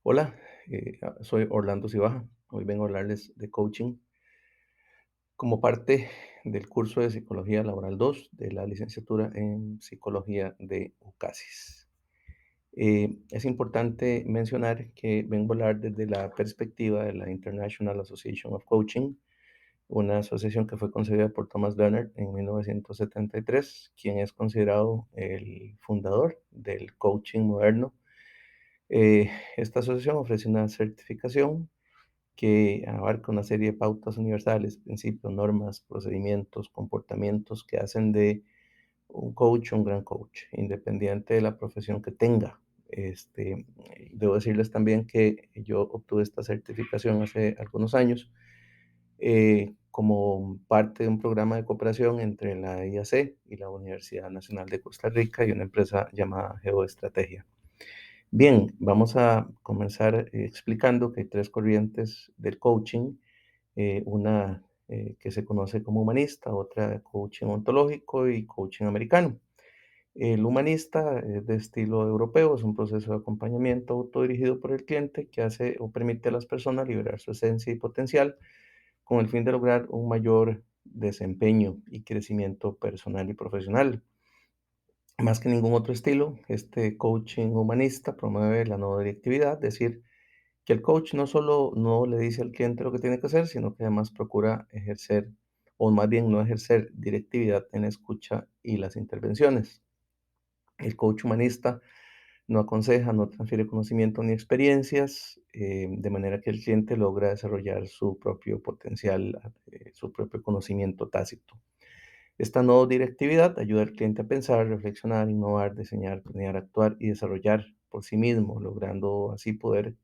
Hola, soy Orlando Cibaja. Hoy vengo a hablarles de coaching como parte del curso de Psicología Laboral 2 de la licenciatura en Psicología de UCASIS. Es importante mencionar que vengo a hablar desde la perspectiva de la International Association of Coaching, una asociación que fue concebida por Thomas Leonard en 1973, quien es considerado el fundador del coaching moderno. Esta asociación ofrece una certificación que abarca una serie de pautas universales, principios, normas, procedimientos, comportamientos que hacen de un coach un gran coach, independiente de la profesión que tenga. Debo decirles también que yo obtuve esta certificación hace algunos años como parte de un programa de cooperación entre la IAC y la Universidad Nacional de Costa Rica y una empresa llamada Geoestrategia. Bien, vamos a comenzar explicando que hay tres corrientes del coaching, una que se conoce como humanista, otra coaching ontológico y coaching americano. El humanista es de estilo europeo, es un proceso de acompañamiento autodirigido por el cliente que hace o permite a las personas liberar su esencia y potencial con el fin de lograr un mayor desempeño y crecimiento personal y profesional. Más que ningún otro estilo, este coaching humanista promueve la no directividad, es decir, que el coach no solo no le dice al cliente lo que tiene que hacer, sino que además procura ejercer, o más bien no ejercer directividad en la escucha y las intervenciones. El coach humanista no aconseja, no transfiere conocimiento ni experiencias, de manera que el cliente logra desarrollar su propio potencial, su propio conocimiento tácito. Esta no directividad ayuda al cliente a pensar, reflexionar, innovar, diseñar, planear, actuar y desarrollar por sí mismo, logrando así poder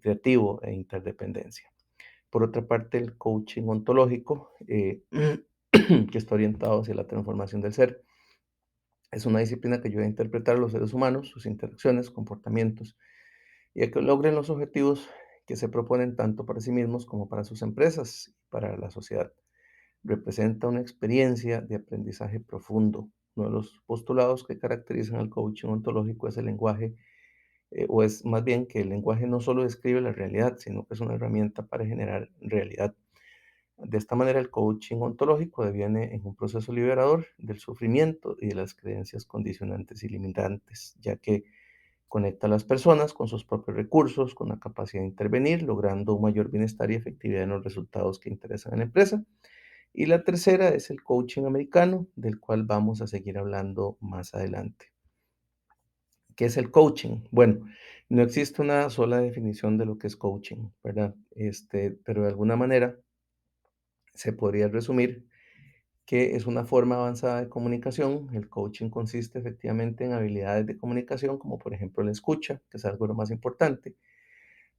creativo e interdependencia. Por otra parte, el coaching ontológico, que está orientado hacia la transformación del ser, es una disciplina que ayuda a interpretar a los seres humanos, sus interacciones, comportamientos y a que logren los objetivos que se proponen tanto para sí mismos como para sus empresas y para la sociedad. Representa una experiencia de aprendizaje profundo. Uno de los postulados que caracterizan al coaching ontológico es el lenguaje, o es más bien que el lenguaje no solo describe la realidad, sino que es una herramienta para generar realidad. De esta manera, el coaching ontológico deviene en un proceso liberador del sufrimiento y de las creencias condicionantes y limitantes, ya que conecta a las personas con sus propios recursos, con la capacidad de intervenir, logrando un mayor bienestar y efectividad en los resultados que interesan a la empresa. Y la tercera es el coaching americano, del cual vamos a seguir hablando más adelante. ¿Qué es el coaching? Bueno, no existe una sola definición de lo que es coaching, ¿verdad? Pero de alguna manera se podría resumir que es una forma avanzada de comunicación. El coaching consiste efectivamente en habilidades de comunicación, como por ejemplo la escucha, que es algo de lo más importante,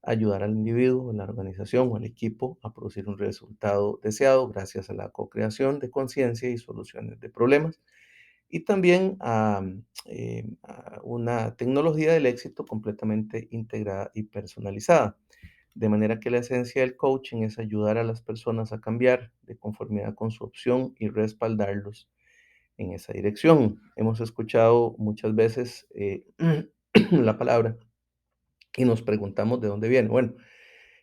ayudar al individuo, la organización o al equipo a producir un resultado deseado gracias a la co-creación de conciencia y soluciones de problemas, y también a una tecnología del éxito completamente integrada y personalizada. De manera que la esencia del coaching es ayudar a las personas a cambiar de conformidad con su opción y respaldarlos en esa dirección. Hemos escuchado muchas veces la palabra y nos preguntamos de dónde viene. Bueno,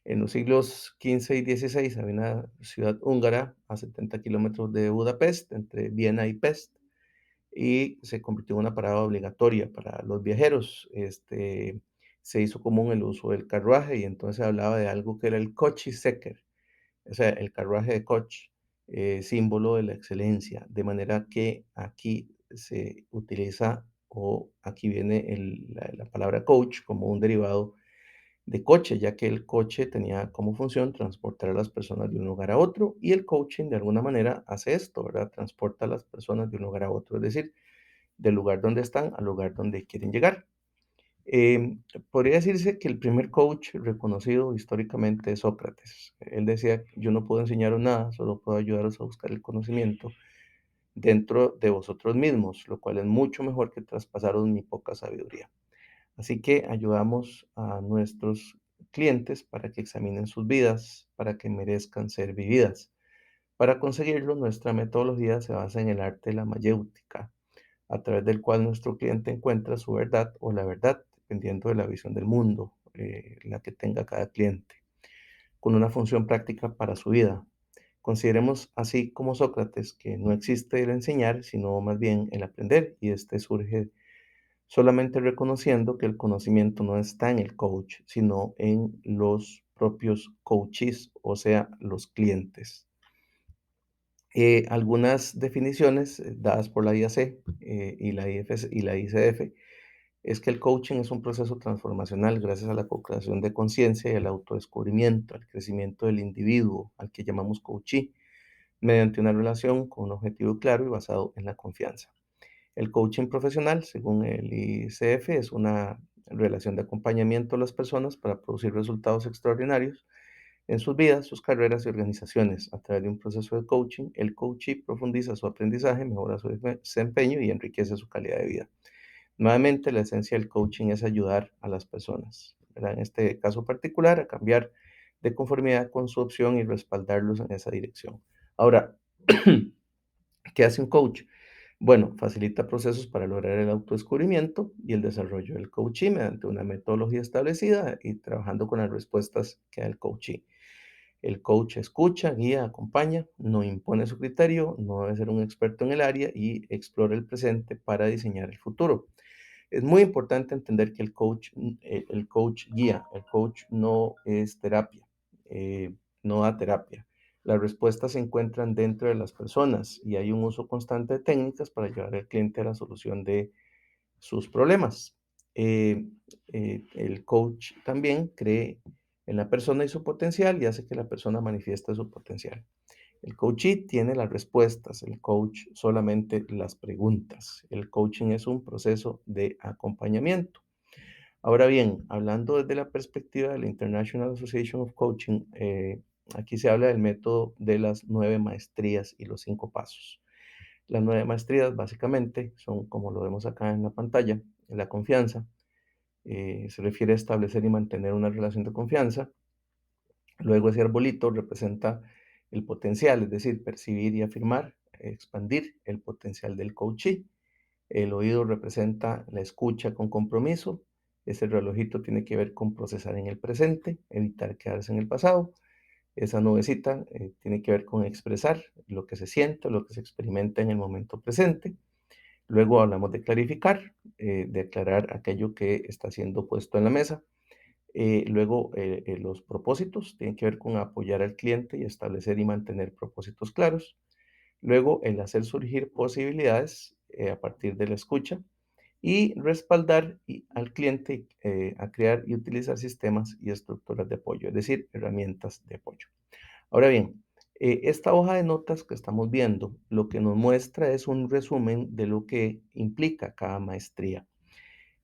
en los siglos XV y XVI había una ciudad húngara a 70 kilómetros de Budapest, entre Viena y Pest, y se convirtió en una parada obligatoria para los viajeros. Se hizo común el uso del carruaje y entonces hablaba de algo que era el Coche-Secker, o sea, el carruaje de coche, símbolo de la excelencia, de manera que aquí se utiliza o aquí viene la palabra coach como un derivado de coche, ya que el coche tenía como función transportar a las personas de un lugar a otro y el coaching de alguna manera hace esto, ¿verdad? Transporta a las personas de un lugar a otro, es decir, del lugar donde están al lugar donde quieren llegar. Podría decirse que el primer coach reconocido históricamente es Sócrates. Él decía, yo no puedo enseñaros nada, solo puedo ayudaros a buscar el conocimiento dentro de vosotros mismos, lo cual es mucho mejor que traspasaros mi poca sabiduría. Así que ayudamos a nuestros clientes para que examinen sus vidas, para que merezcan ser vividas. Para conseguirlo, nuestra metodología se basa en el arte de la mayéutica, a través del cual nuestro cliente encuentra su verdad o la verdad, dependiendo de la visión del mundo. la que tenga cada cliente, con una función práctica para su vida. Consideremos así como Sócrates que no existe el enseñar, sino más bien el aprender, y este surge solamente reconociendo que el conocimiento no está en el coach, sino en los propios coaches, o sea, los clientes. Algunas definiciones dadas por la IAC y la IFS y la ICF es que el coaching es un proceso transformacional gracias a la co-creación de conciencia y al autodescubrimiento, al crecimiento del individuo, al que llamamos coachee, mediante una relación con un objetivo claro y basado en la confianza. El coaching profesional, según el ICF, es una relación de acompañamiento a las personas para producir resultados extraordinarios en sus vidas, sus carreras y organizaciones. A través de un proceso de coaching, el coachee profundiza su aprendizaje, mejora su desempeño y enriquece su calidad de vida. Nuevamente, la esencia del coaching es ayudar a las personas, ¿verdad? En este caso particular, a cambiar de conformidad con su opción y respaldarlos en esa dirección. Ahora, ¿qué hace un coach? Bueno, facilita procesos para lograr el autodescubrimiento y el desarrollo del coachee mediante una metodología establecida y trabajando con las respuestas que da el coachee. El coach escucha, guía, acompaña, no impone su criterio, no debe ser un experto en el área y explora el presente para diseñar el futuro. Es muy importante entender que el coach guía, el coach no es terapia, eh, no da terapia. Las respuestas se encuentran dentro de las personas y hay un uso constante de técnicas para llevar al cliente a la solución de sus problemas. Eh, el coach también cree en la persona y su potencial y hace que la persona manifieste su potencial. El coachee tiene las respuestas, el coach solamente las preguntas. El coaching es un proceso de acompañamiento. Ahora bien, hablando desde la perspectiva de la International Association of Coaching, aquí se habla del método de las 9 maestrías y los 5 pasos. Las 9 maestrías básicamente son, como lo vemos acá en la pantalla, la confianza. Se refiere a establecer y mantener una relación de confianza. Luego ese arbolito representa el potencial, es decir, percibir y afirmar, expandir el potencial del coachee. El oído representa la escucha con compromiso. Ese relojito tiene que ver con procesar en el presente, evitar quedarse en el pasado. Esa nubecita tiene que ver con expresar lo que se siente, lo que se experimenta en el momento presente. Luego hablamos de clarificar, de aclarar aquello que está siendo puesto en la mesa. Luego, los propósitos tienen que ver con apoyar al cliente y establecer y mantener propósitos claros. Luego, el hacer surgir posibilidades a partir de la escucha y respaldar al cliente a crear y utilizar sistemas y estructuras de apoyo, es decir, herramientas de apoyo. Ahora bien, esta hoja de notas que estamos viendo, lo que nos muestra es un resumen de lo que implica cada maestría.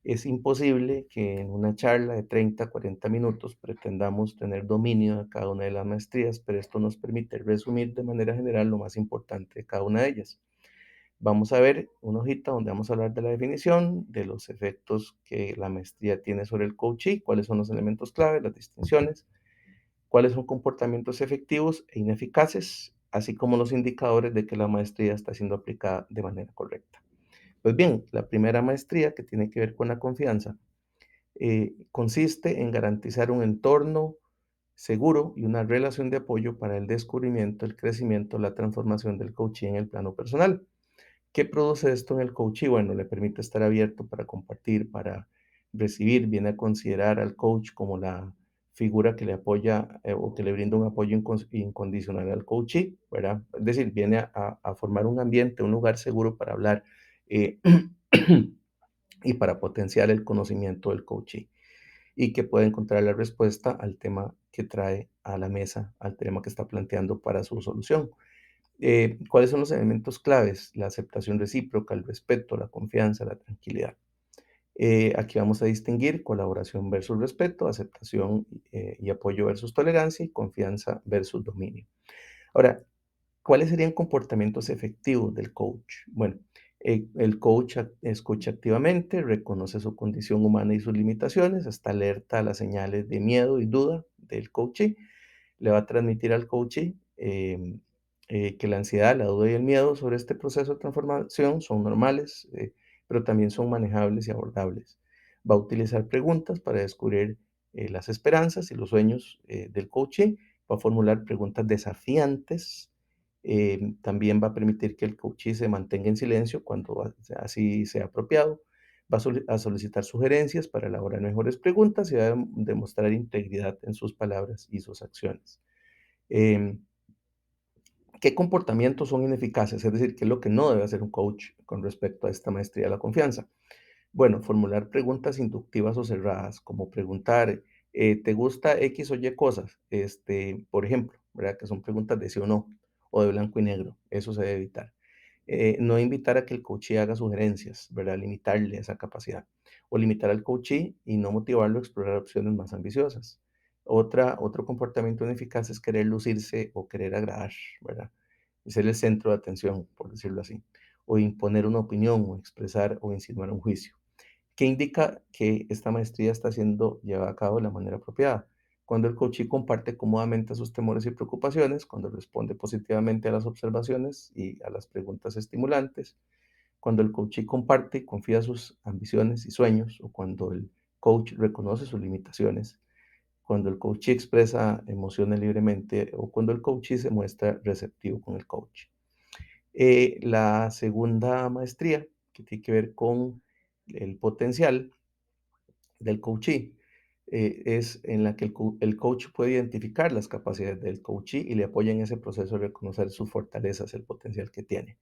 Es imposible que en una charla de 30, 40 minutos pretendamos tener dominio de cada una de las maestrías, pero esto nos permite resumir de manera general lo más importante de cada una de ellas. Vamos a ver una hojita donde vamos a hablar de la definición, de los efectos que la maestría tiene sobre el coachee, cuáles son los elementos clave, las distinciones, cuáles son comportamientos efectivos e ineficaces, así como los indicadores de que la maestría está siendo aplicada de manera correcta. Pues bien, la primera maestría, que tiene que ver con la confianza, consiste en garantizar un entorno seguro y una relación de apoyo para el descubrimiento, el crecimiento, la transformación del coaching en el plano personal. ¿Qué produce esto en el coaching? Bueno, le permite estar abierto para compartir, para recibir, viene a considerar al coach como la figura que le apoya o que le brinda un apoyo incondicional al coachee, ¿verdad? Es decir, viene a formar un ambiente, un lugar seguro para hablar eh, y para potenciar el conocimiento del coachee y que pueda encontrar la respuesta al tema que trae a la mesa, al tema que está planteando para su solución. ¿Cuáles son los elementos claves? La aceptación recíproca, el respeto, la confianza, la tranquilidad. Aquí vamos a distinguir colaboración versus respeto, aceptación y apoyo versus tolerancia y confianza versus dominio. Ahora, ¿cuáles serían comportamientos efectivos del coach? Bueno, el coach escucha activamente, reconoce su condición humana y sus limitaciones, está alerta a las señales de miedo y duda del coachee, le va a transmitir al coachee que la ansiedad, la duda y el miedo sobre este proceso de transformación son normales, pero también son manejables y abordables. Va a utilizar preguntas para descubrir las esperanzas y los sueños del coachee, va a formular preguntas desafiantes, también va a permitir que el coachee se mantenga en silencio cuando así sea apropiado, va a solicitar sugerencias para elaborar mejores preguntas y va a demostrar integridad en sus palabras y sus acciones. Em, ¿Qué comportamientos son ineficaces? Es decir, ¿qué es lo que no debe hacer un coach con respecto a esta maestría de la confianza? Bueno, formular preguntas inductivas o cerradas, como preguntar, ¿te gusta X o Y cosas? Por ejemplo, ¿verdad? Que son preguntas de sí o no, o de blanco y negro. Eso se debe evitar. No invitar a que el coachee haga sugerencias, ¿verdad? Limitarle esa capacidad. O limitar al coachee y no motivarlo a explorar opciones más ambiciosas. Otro comportamiento ineficaz es querer lucirse o querer agradar, ¿verdad? Y ser el centro de atención, por decirlo así. O imponer una opinión o expresar o insinuar un juicio, que indica que esta maestría está siendo llevada a cabo de la manera apropiada. Cuando el coachee comparte cómodamente sus temores y preocupaciones, cuando responde positivamente a las observaciones y a las preguntas estimulantes, cuando el coachee comparte y confía sus ambiciones y sueños, o cuando el coach reconoce sus limitaciones, cuando el coachee expresa emociones libremente o cuando el coachee se muestra receptivo con el coach. La segunda maestría, que tiene que ver con el potencial del coachee, es en la que el coach puede identificar las capacidades del coachee y le apoya en ese proceso de reconocer sus fortalezas, el potencial que tiene.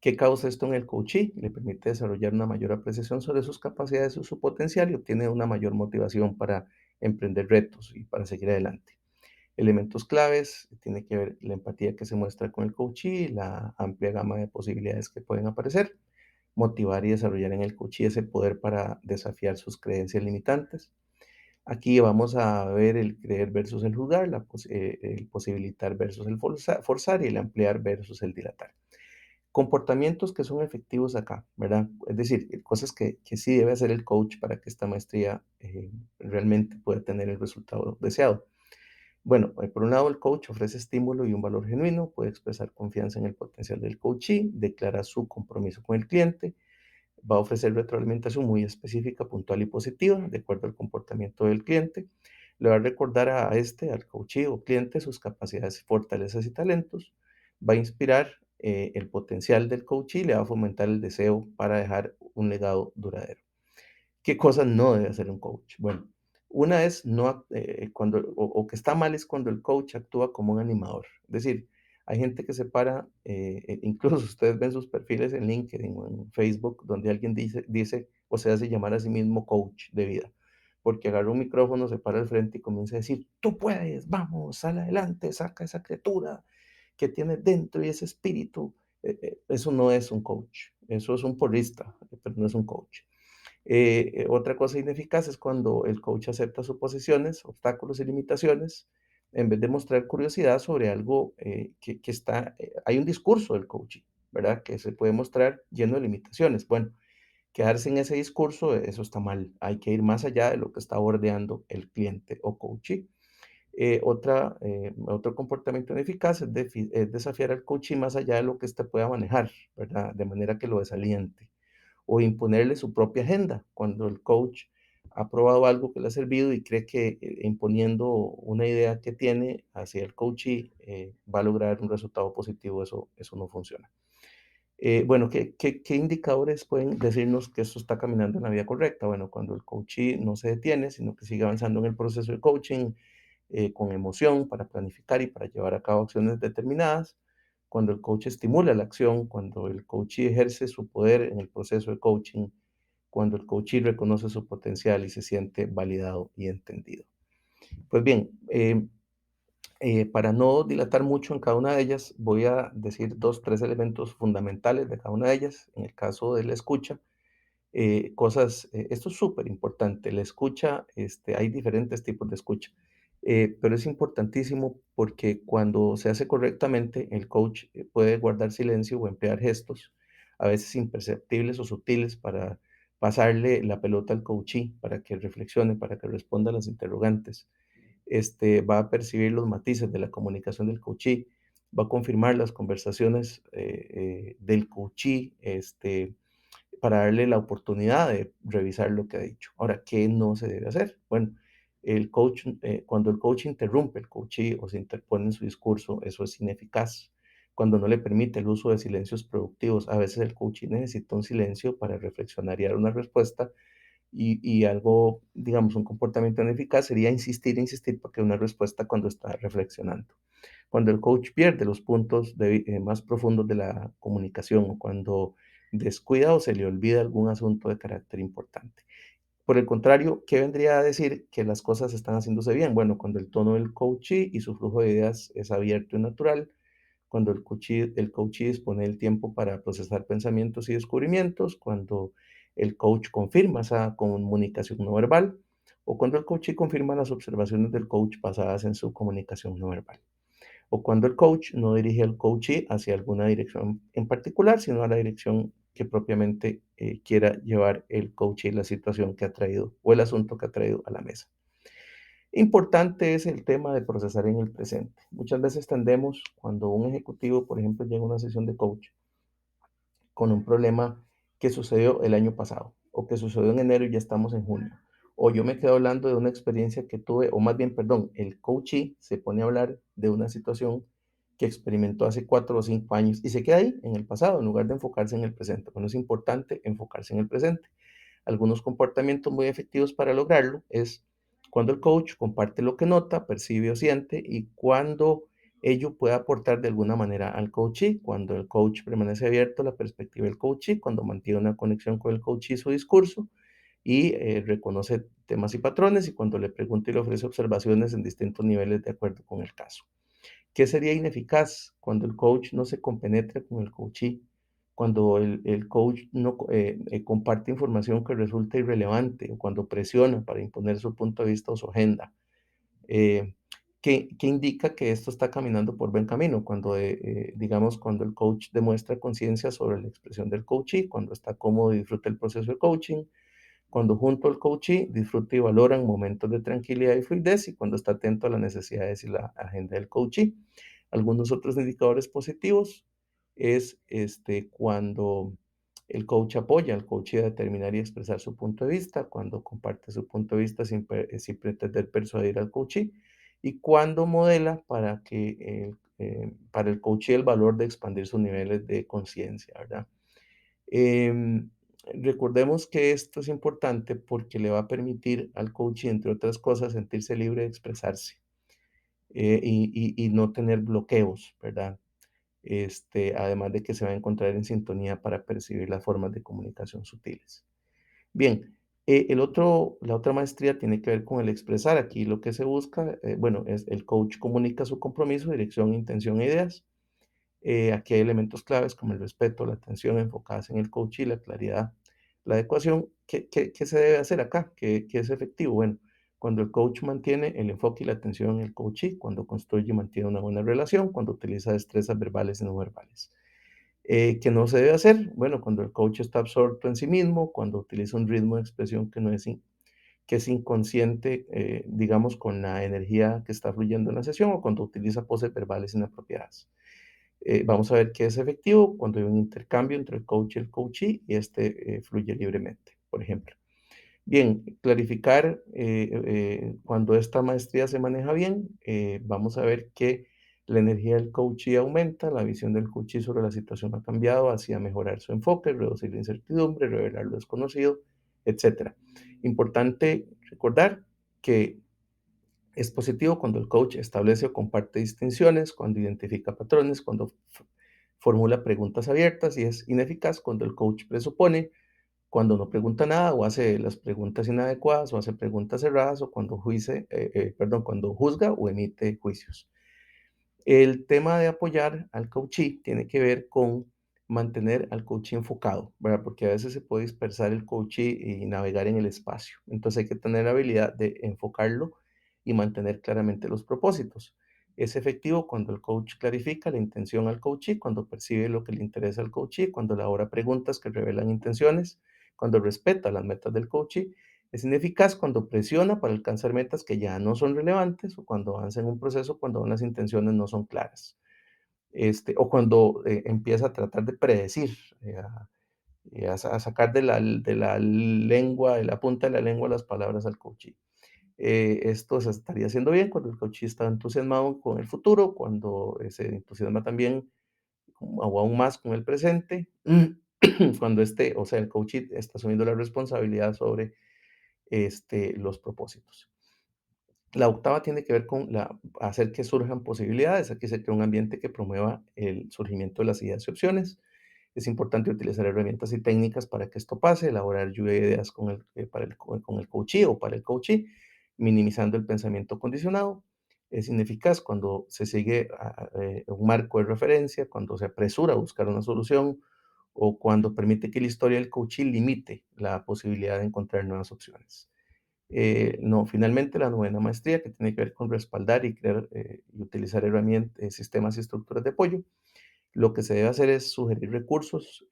¿Qué causa esto en el coachee? Le permite desarrollar una mayor apreciación sobre sus capacidades y su potencial y obtiene una mayor motivación para emprender retos y para seguir adelante. Elementos claves, tiene que ver la empatía que se muestra con el coachee, la amplia gama de posibilidades que pueden aparecer, motivar y desarrollar en el coachee ese poder para desafiar sus creencias limitantes. Aquí vamos a ver el creer versus el juzgar, el posibilitar versus el forzar y el ampliar versus el dilatar. Comportamientos que son efectivos acá, ¿verdad? Es decir, cosas que sí debe hacer el coach para que esta maestría realmente pueda tener el resultado deseado. Bueno, por un lado, el coach ofrece estímulo y un valor genuino, puede expresar confianza en el potencial del coachee, declara su compromiso con el cliente, va a ofrecer retroalimentación muy específica, puntual y positiva, de acuerdo al comportamiento del cliente. Le va a recordar al coachee o cliente, sus capacidades, fortalezas y talentos. Va a inspirar el potencial del coachee y le va a fomentar el deseo para dejar un legado duradero. ¿Qué cosas no debe hacer un coach? Bueno, una es no, cuando, o que está mal es cuando el coach actúa como un animador. Es decir, hay gente que se para, incluso ustedes ven sus perfiles en LinkedIn o en Facebook, donde alguien dice o se hace llamar a sí mismo coach de vida, porque agarra un micrófono, se para al frente y comienza a decir, tú puedes, vamos, sal adelante, saca esa criatura que tienes dentro y ese espíritu. Eso no es un coach, eso es un porrista, pero no es un coach. Otra cosa ineficaz es cuando el coach acepta suposiciones, obstáculos y limitaciones, en vez de mostrar curiosidad sobre algo que está, hay un discurso del coaching, ¿verdad? Que se puede mostrar lleno de limitaciones. Bueno, quedarse en ese discurso, eso está mal. Hay que ir más allá de lo que está bordeando el cliente o coachee. Otro comportamiento ineficaz es desafiar al coachee más allá de lo que éste pueda manejar, ¿verdad? De manera que lo desaliente o imponerle su propia agenda, cuando el coach ha probado algo que le ha servido y cree que imponiendo una idea que tiene hacia el coachee va a lograr un resultado positivo, eso no funciona. Bueno, ¿qué indicadores pueden decirnos que esto está caminando en la vía correcta? Bueno, cuando el coachee no se detiene, sino que sigue avanzando en el proceso de coaching con emoción para planificar y para llevar a cabo acciones determinadas, cuando el coach estimula la acción, cuando el coachee ejerce su poder en el proceso de coaching, cuando el coachee reconoce su potencial y se siente validado y entendido. Pues bien, para no dilatar mucho en cada una de ellas, voy a decir dos, tres elementos fundamentales de cada una de ellas. En el caso de la escucha, esto es súper importante, la escucha, hay diferentes tipos de escucha, pero es importantísimo porque cuando se hace correctamente, el coach puede guardar silencio o emplear gestos, a veces imperceptibles o sutiles, para pasarle la pelota al coachee, para que reflexione, para que responda a las interrogantes. Va a percibir los matices de la comunicación del coachee, va a confirmar las conversaciones del coachee, para darle la oportunidad de revisar lo que ha dicho. Ahora, ¿qué no se debe hacer? Bueno, Cuando el coach interrumpe el coachee o se interpone en su discurso, eso es ineficaz. Cuando no le permite el uso de silencios productivos, a veces el coachee necesita un silencio para reflexionar y dar una respuesta, y algo, digamos, un comportamiento ineficaz sería insistir, insistir para que una respuesta cuando está reflexionando. Cuando el coach pierde los puntos más profundos de la comunicación, o cuando descuida o se le olvida algún asunto de carácter importante. Por el contrario, ¿qué vendría a decir que las cosas están haciéndose bien? Bueno, cuando el tono del coachee y su flujo de ideas es abierto y natural, cuando el coachee dispone del tiempo para procesar pensamientos y descubrimientos, cuando el coach confirma esa comunicación no verbal, o cuando el coachee confirma las observaciones del coach basadas en su comunicación no verbal, o cuando el coach no dirige al coachee hacia alguna dirección en particular, sino a la dirección que propiamente quiera llevar el coachee, la situación que ha traído o el asunto que ha traído a la mesa. Importante es el tema de procesar en el presente. Muchas veces tendemos, cuando un ejecutivo, por ejemplo, llega a una sesión de coach con un problema que sucedió el año pasado, o que sucedió en enero y ya estamos en junio, o yo me quedo hablando de una experiencia que tuve, o más bien, perdón, el coachee se pone a hablar de una situación que experimentó hace 4 o 5 años y se queda ahí en el pasado en lugar de enfocarse en el presente. Bueno, es importante enfocarse en el presente. Algunos comportamientos muy efectivos para lograrlo es cuando el coach comparte lo que nota, percibe o siente, y cuando ello puede aportar de alguna manera al coachee, cuando el coach permanece abierto a la perspectiva del coachee, cuando mantiene una conexión con el coachee y su discurso, y reconoce temas y patrones, y cuando le pregunta y le ofrece observaciones en distintos niveles de acuerdo con el caso. ¿Qué sería ineficaz? Cuando el coach no se compenetra con el coachee, cuando el coach no comparte información que resulta irrelevante, o cuando presiona para imponer su punto de vista o su agenda, eh, que indica que esto está caminando por buen camino, cuando, digamos, cuando el coach demuestra conciencia sobre la expresión del coachee, cuando está cómodo y disfruta el proceso de coaching, cuando junto al coachee disfruta y valoran momentos de tranquilidad y fluidez, y cuando está atento a las necesidades y la agenda del coachee. Algunos otros indicadores positivos es cuando el coach apoya al coachee a determinar y expresar su punto de vista, cuando comparte su punto de vista sin pretender persuadir al coachee, y cuando modela para el coachee el valor de expandir sus niveles de conciencia, ¿verdad? Em, Recordemos que esto es importante porque le va a permitir al coach, entre otras cosas, sentirse libre de expresarse, y no tener bloqueos, ¿verdad? Además de que se va a encontrar en sintonía para percibir las formas de comunicación sutiles. Bien, la otra maestría tiene que ver con el expresar. Aquí lo que se busca, bueno, es el coach comunica su compromiso, dirección, intención e ideas. Aquí hay elementos claves como el respeto, la atención enfocadas en el coach y la claridad, la adecuación. ¿Qué se debe hacer acá? ¿Qué es efectivo? Bueno, cuando el coach mantiene el enfoque y la atención en el coachee, cuando construye y mantiene una buena relación, cuando utiliza destrezas verbales y no verbales. ¿Qué no se debe hacer? Bueno, cuando el coach está absorto en sí mismo, cuando utiliza un ritmo de expresión que es inconsciente, digamos, con la energía que está fluyendo en la sesión, o cuando utiliza poses verbales inapropiadas. Vamos a ver qué es efectivo cuando hay un intercambio entre el coach y el coachee y fluye libremente, por ejemplo. Bien, clarificar cuando esta maestría se maneja bien, vamos a ver que la energía del coachee aumenta, la visión del coachee sobre la situación ha cambiado hacia mejorar su enfoque, reducir la incertidumbre, revelar lo desconocido, etcétera. Importante recordar que es positivo cuando el coach establece o comparte distinciones, cuando identifica patrones, cuando formula preguntas abiertas, y es ineficaz cuando el coach presupone, cuando no pregunta nada o hace las preguntas inadecuadas o hace preguntas cerradas, o cuando juzga o emite juicios. El tema de apoyar al coachee tiene que ver con mantener al coachee enfocado, ¿verdad? Porque a veces se puede dispersar el coachee y navegar en el espacio. Entonces hay que tener la habilidad de enfocarlo y mantener claramente los propósitos. Es efectivo cuando el coach clarifica la intención al coachee, cuando percibe lo que le interesa al coachee, cuando elabora preguntas que revelan intenciones, cuando respeta las metas del coachee. Es ineficaz cuando presiona para alcanzar metas que ya no son relevantes, o cuando avanza en un proceso cuando aún las intenciones no son claras. O cuando empieza a tratar de predecir, a sacar de la lengua, de la punta de la lengua las palabras al coachee. Esto se estaría haciendo bien cuando el coachee está entusiasmado con el futuro, cuando se entusiasma también o aún más con el presente, cuando o sea, el coachee está asumiendo la responsabilidad sobre los propósitos. La octava tiene que ver con hacer que surjan posibilidades, aquí se crea un ambiente que promueva el surgimiento de las ideas y opciones. Es importante utilizar herramientas y técnicas para que esto pase, elaborar lluvia de ideas con el coachee o para el coachee, minimizando el pensamiento condicionado. Es ineficaz cuando se sigue un marco de referencia, cuando se apresura a buscar una solución o cuando permite que la historia del coachee limite la posibilidad de encontrar nuevas opciones. No, finalmente la novena maestría, que tiene que ver con respaldar y crear y utilizar herramientas, sistemas y estructuras de apoyo. Lo que se debe hacer es sugerir recursos,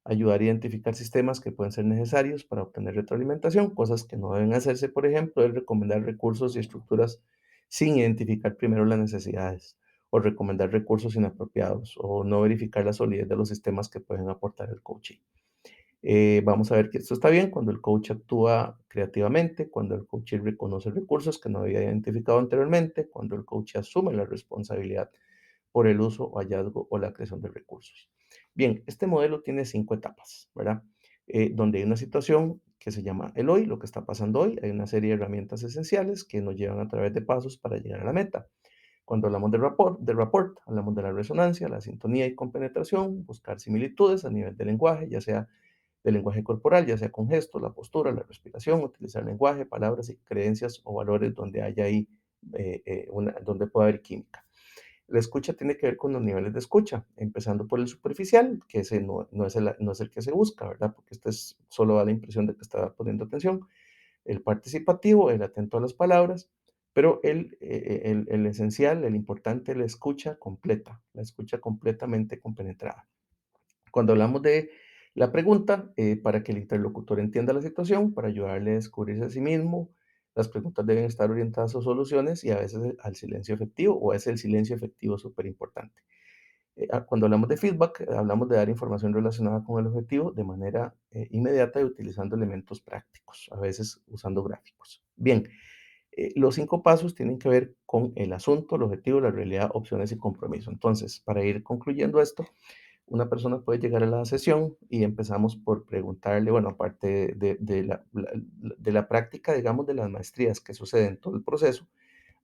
ayudar a identificar sistemas que pueden ser necesarios para obtener retroalimentación, cosas que no deben hacerse, por ejemplo, es recomendar recursos y estructuras sin identificar primero las necesidades, o recomendar recursos inapropiados, o no verificar la solidez de los sistemas que pueden aportar el coaching. Vamos a ver que esto está bien cuando el coach actúa creativamente, cuando el coach reconoce recursos que no había identificado anteriormente, cuando el coach asume la responsabilidad por el uso o hallazgo o la creación de recursos. Bien, este modelo tiene 5 etapas, ¿verdad? Donde hay una situación que se llama el hoy, lo que está pasando hoy, hay una serie de herramientas esenciales que nos llevan a través de pasos para llegar a la meta. Cuando hablamos de rapport, hablamos de la resonancia, la sintonía y compenetración, buscar similitudes a nivel de lenguaje, ya sea del lenguaje corporal, ya sea con gestos, la postura, la respiración, utilizar lenguaje, palabras y creencias o valores donde haya ahí, donde pueda haber química. La escucha tiene que ver con los niveles de escucha, empezando por el superficial, que ese no es el que se busca, ¿verdad? Porque este solo da la impresión de que está poniendo atención. El participativo, el atento a las palabras, pero el esencial, el importante, la escucha completa, la escucha completamente compenetrada. Cuando hablamos de la pregunta, para que el interlocutor entienda la situación, para ayudarle a descubrirse a sí mismo, las preguntas deben estar orientadas a soluciones y a veces al silencio efectivo, o es el silencio efectivo súper importante. Cuando hablamos de feedback, hablamos de dar información relacionada con el objetivo de manera inmediata y utilizando elementos prácticos, a veces usando gráficos. Bien, los 5 pasos tienen que ver con el asunto, el objetivo, la realidad, opciones y compromiso. Entonces, para ir concluyendo esto, una persona puede llegar a la sesión y empezamos por preguntarle, bueno, aparte de la práctica, digamos, de las maestrías que suceden en todo el proceso,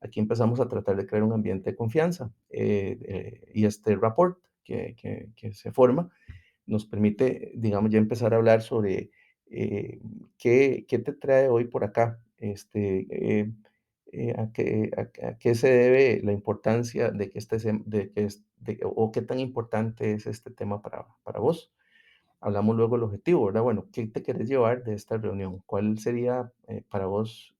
aquí empezamos a tratar de crear un ambiente de confianza y este rapport que se forma nos permite, digamos, ya empezar a hablar sobre qué te trae hoy por acá, a qué se debe la importancia de que de que o qué tan importante es este tema para vos. Hablamos luego del objetivo, ¿verdad? Bueno, ¿qué te querés llevar de esta reunión? ¿Cuál sería para vos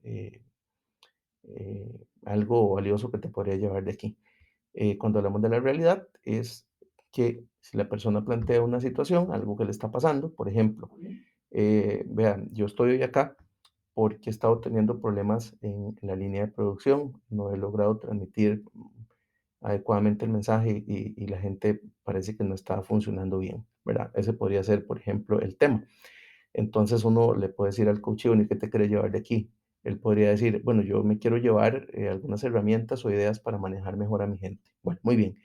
algo valioso que te podría llevar de aquí? Cuando hablamos de la realidad, es que si la persona plantea una situación, algo que le está pasando, por ejemplo, vean, yo estoy hoy acá porque he estado teniendo problemas en la línea de producción, no he logrado transmitir adecuadamente el mensaje y la gente parece que no está funcionando bien, ¿verdad? Ese podría ser, por ejemplo, el tema. Entonces uno le puede decir al coach, bueno, ¿y qué te quieres llevar de aquí? Él podría decir, bueno, yo me quiero llevar algunas herramientas o ideas para manejar mejor a mi gente. Bueno, muy bien.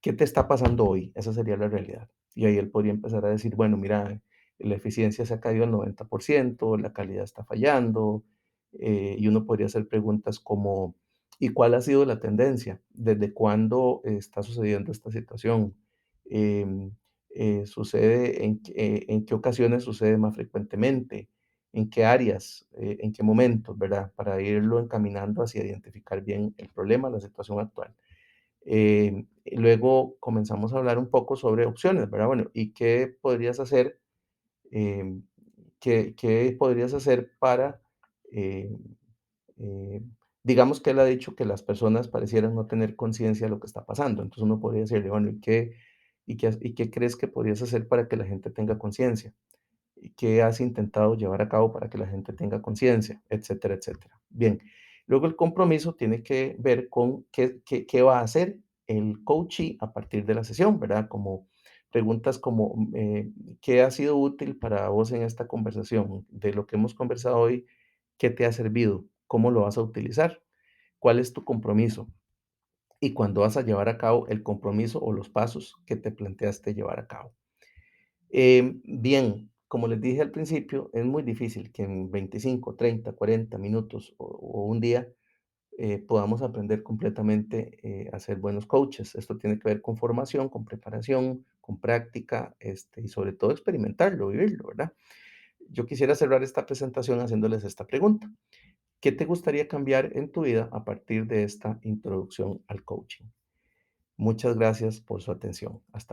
¿Qué te está pasando hoy? Esa sería la realidad. Y ahí él podría empezar a decir, bueno, mira, la eficiencia se ha caído al 90%, la calidad está fallando, y uno podría hacer preguntas como, ¿y cuál ha sido la tendencia? ¿Desde cuándo está sucediendo esta situación? Em, ¿Sucede en qué ocasiones sucede más frecuentemente? ¿En qué áreas? ¿En qué momentos? ¿Verdad? Para irlo encaminando hacia identificar bien el problema, la situación actual. Y luego comenzamos a hablar un poco sobre opciones, ¿verdad? Bueno, ¿y qué podrías hacer? Em, ¿qué podrías hacer para, eh, eh, digamos que él ha dicho que las personas parecieran no tener conciencia de lo que está pasando? Entonces uno podría decirle, bueno, ¿y qué crees que podrías hacer para que la gente tenga conciencia? ¿Y qué has intentado llevar a cabo para que la gente tenga conciencia? Etcétera, etcétera. Bien, luego el compromiso tiene que ver con qué va a hacer el coachee a partir de la sesión, ¿verdad? Como preguntas como, ¿qué ha sido útil para vos en esta conversación? De lo que hemos conversado hoy, ¿qué te ha servido? cómo lo vas a utilizar, cuál es tu compromiso y cuándo vas a llevar a cabo el compromiso o los pasos que te planteaste llevar a cabo. Bien, como les dije al principio, es muy difícil que en 25, 30, 40 minutos o un día podamos aprender completamente a ser buenos coaches. Esto tiene que ver con formación, con preparación, con práctica, y sobre todo experimentarlo, vivirlo, ¿verdad? Yo quisiera cerrar esta presentación haciéndoles esta pregunta. ¿Qué te gustaría cambiar en tu vida a partir de esta introducción al coaching? Muchas gracias por su atención. Hasta